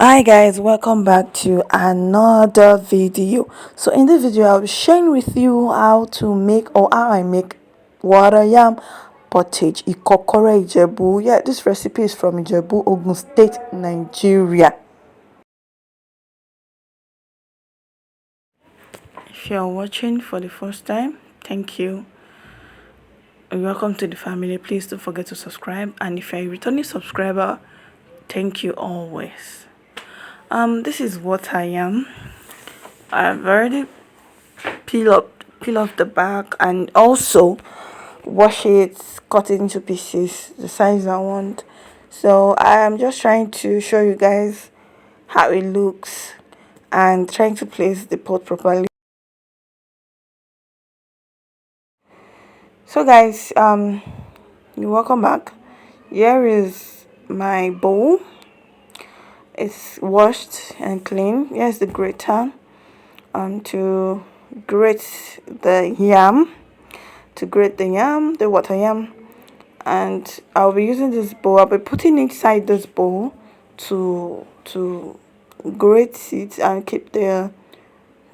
Hi guys, welcome back to another video. So in this video I'll be sharing with you how to make or how I make water yam pottage Ikokore Ijebu. Yeah, this recipe is from Ijebu, Ogun State, Nigeria. If you're watching for the first time, thank you. Welcome to the family. Please don't forget to subscribe, and if you're a returning subscriber, thank you always. This is what I am. I've already peel off the back and also wash it, cut it into pieces the size I want. So I'm just trying to show you guys how it looks and trying to place the pot properly. So guys, you're welcome back. Here is my bowl. It's washed and clean. Here's the grater to grate the yam, the water yam, and I'll be using this bowl. I'll be putting inside this bowl to grate it and keep the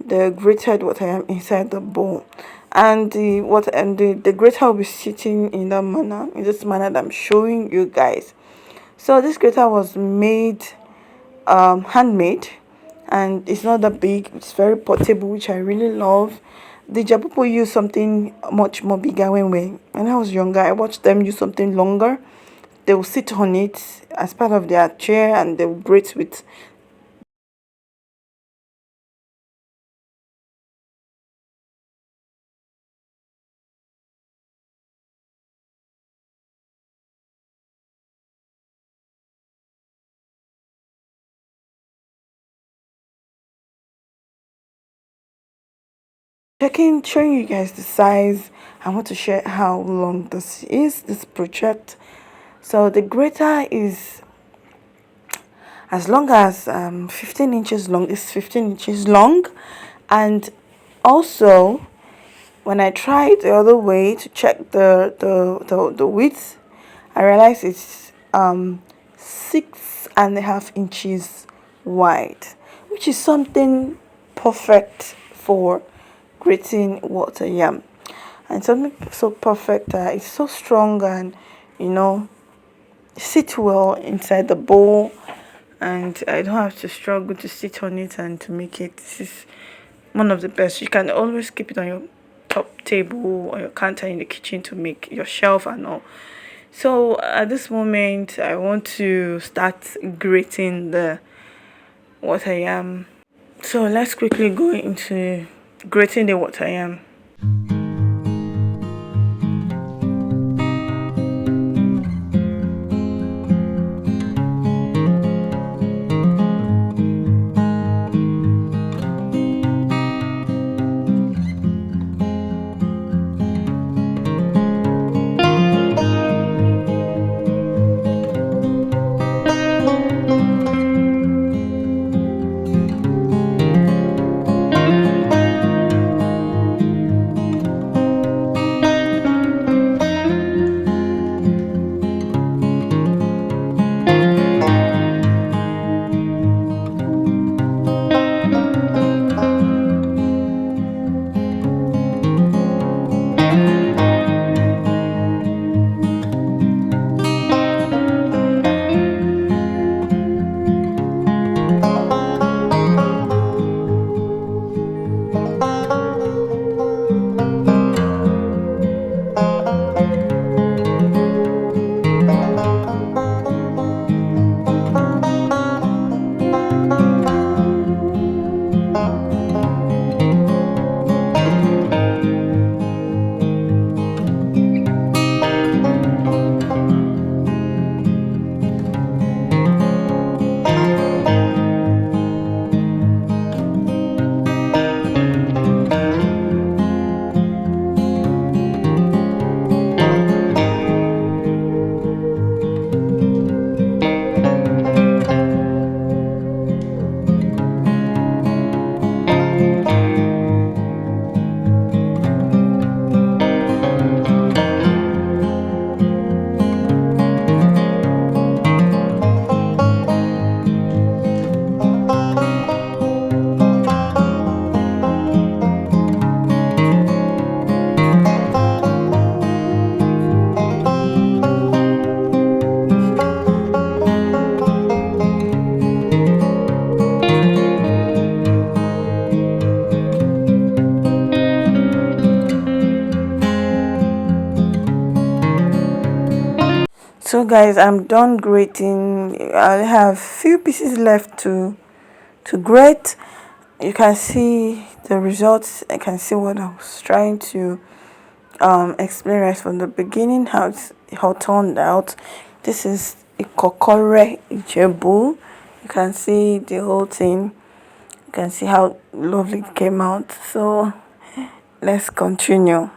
grated water yam inside the bowl, and the grater will be sitting in this manner that I'm showing you guys. So this grater was made handmade, and it's not that big. It's very portable, which I really love. The Ijebu people use something much more bigger. When I was younger, I watched them use something longer. They will sit on it as part of their chair and they will grate with. Showing you guys the size. I want to share how long this project. So the grater is as long as 15 inches long. It's 15 inches long, and also when I tried the other way to check the width, I realized it's 6.5 inches wide, which is something perfect for grating water yam, and something so perfect that it's so strong and sit well inside the bowl, and I don't have to struggle to sit on it and to make it. This is one of the best. You can always keep it on your top table or your counter in the kitchen to make your shelf and all. So at this moment I want to start grating the water yam. So let's quickly go into grating the water yam. So guys, I'm done grating. I have few pieces left to grate. You can see the results. I can see what I was trying to explain right from the beginning, how it turned out. This is Ikokore Ijebu. You can see the whole thing. You can see how lovely it came out. So let's continue.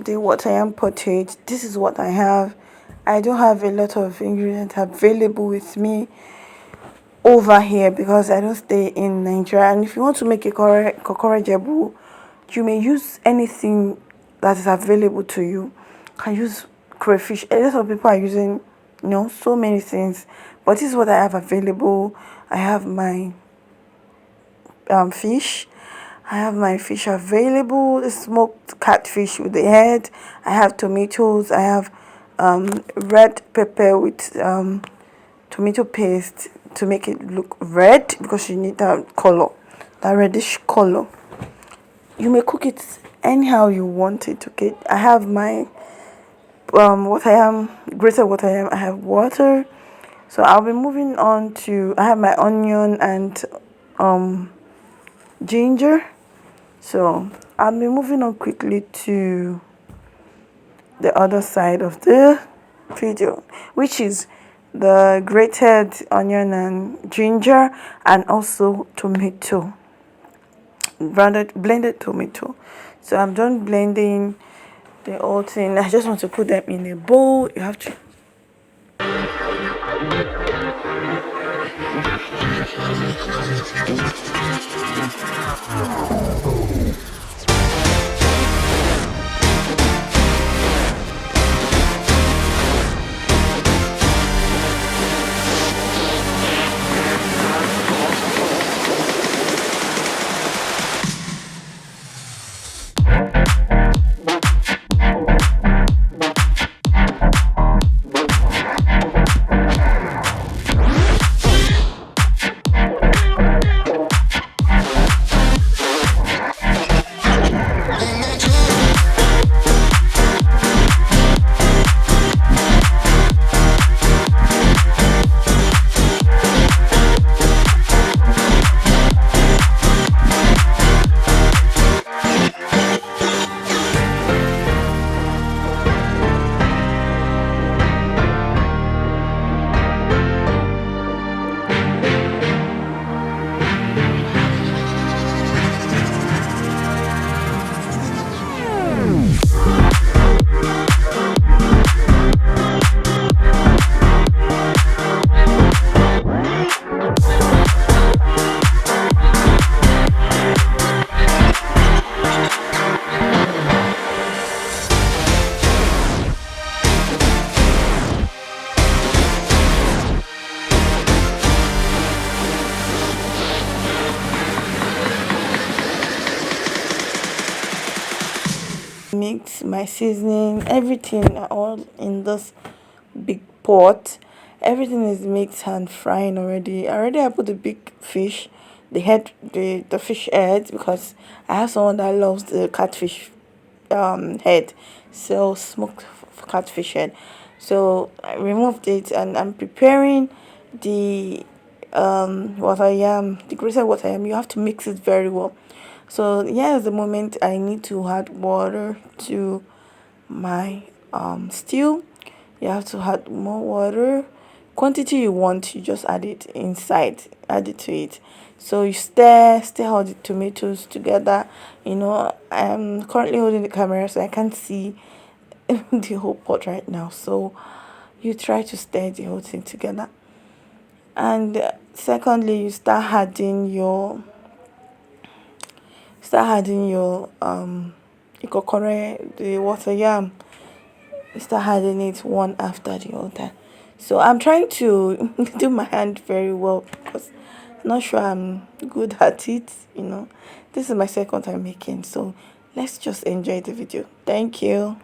The what Yam Pottage. This is what I have. I don't have a lot of ingredients available with me over here because I don't stay in Nigeria. And if you want to make a kokore jebu, you may use anything that is available to you. You can use crayfish. A lot of people are using, so many things. But this is what I have available. I have my fish. I have my fish available, the smoked catfish with the head. I have tomatoes. I have red pepper with tomato paste to make it look red because you need that color, that reddish color. You may cook it anyhow you want it. Okay, I have my grated what I am. I have water. So I'll be moving on to. I have my onion and ginger. So I'll be moving on quickly to the other side of the video, which is the grated onion and ginger and also tomato, blended tomato. So I'm done blending the whole thing. I just want to put them in a bowl. You have to Mix my seasoning, everything all in this big pot. Everything is mixed and frying already. Already I put the big fish, the fish head, because I have someone that loves the catfish head, so smoked catfish head. So I removed it and I'm preparing the water yam, the grated water yam. You have to mix it very well. So here's the moment I need to add water to my stew. You have to add more water, quantity you want, you just add it inside, add it to it. So you stir all the tomatoes together. I'm currently holding the camera so I can't see the whole pot right now, so you try to stir the whole thing together. And secondly, you start adding your ikokore, the water yam. You start adding it one after the other. So I'm trying to do my hand very well because I'm not sure I'm good at it. This is my second time making, so let's just enjoy the video. Thank you.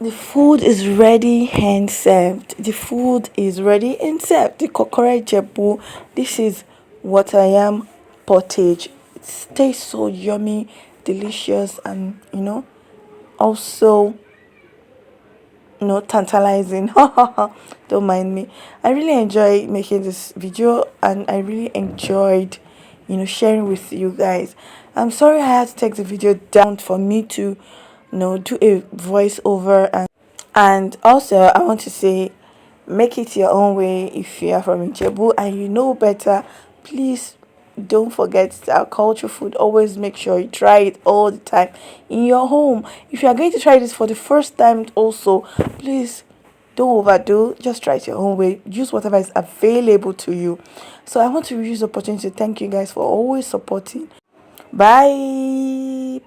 The food is ready and served. The food is ready and served. The Ikokore Ijebu. This is what I am pottage. It tastes so yummy, delicious, and also tantalizing. Don't mind me. I really enjoy making this video, and I really enjoyed sharing with you guys. I'm sorry I had to take the video down for me to do a voiceover. And also I want to say, make it your own way. If you are from Ijebu and you know better, please don't forget our culture food. Always make sure you try it all the time in your home. If you are going to try this for the first time also, please don't overdo. Just try it your own way. Use whatever is available to you. So I want to use the opportunity to thank you guys for always supporting. Bye.